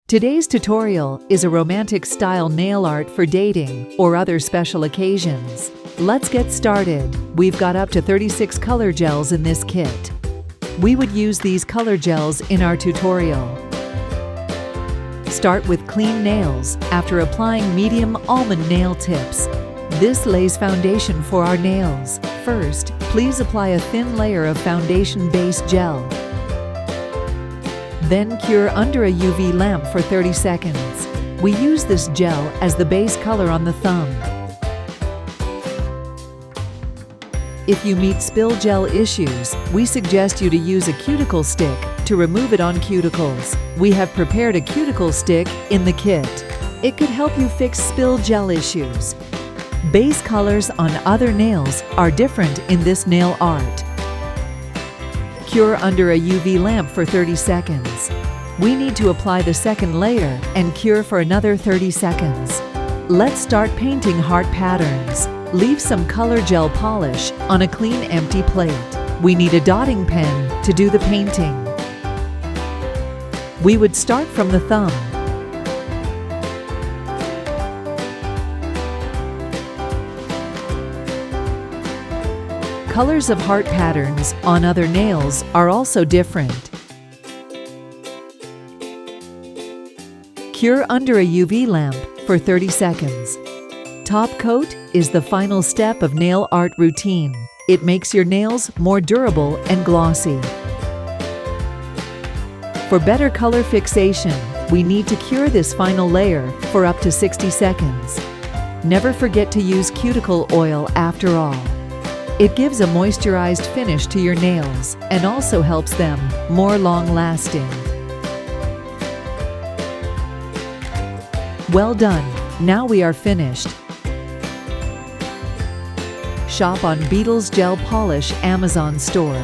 Today's tutorial is a romantic style nail art for dating or other special occasions. Let's get started. We've got up to 36 color gels in this kit. We would use these color gels in our tutorial. Start with clean nails after applying medium almond nail tips. This lays foundation for our nails. First, please apply a thin layer of foundation-based gel. Then cure under a UV lamp for 30 seconds. We use this gel as the base color on the thumb. If you meet spill gel issues, we suggest you to use a cuticle stick to remove it on cuticles. We have prepared a cuticle stick in the kit. It could help you fix spill gel issues. Base colors on other nails are different in this nail art. Cure under a UV lamp for 30 seconds. We need to apply the second layer and cure for another 30 seconds. Let's start painting heart patterns. Leave some color gel polish on a clean empty plate. We need a dotting pen to do the painting. We would start from the thumb. Colors of heart patterns on other nails are also different. Cure under a UV lamp for 30 seconds. Top coat is the final step of nail art routine. It makes your nails more durable and glossy. For better color fixation, we need to cure this final layer for up to 60 seconds. Never forget to use cuticle oil after all. It gives a moisturized finish to your nails and also helps them more long-lasting. Well done! Now we are finished. Shop on Beetles Gel Polish Amazon store.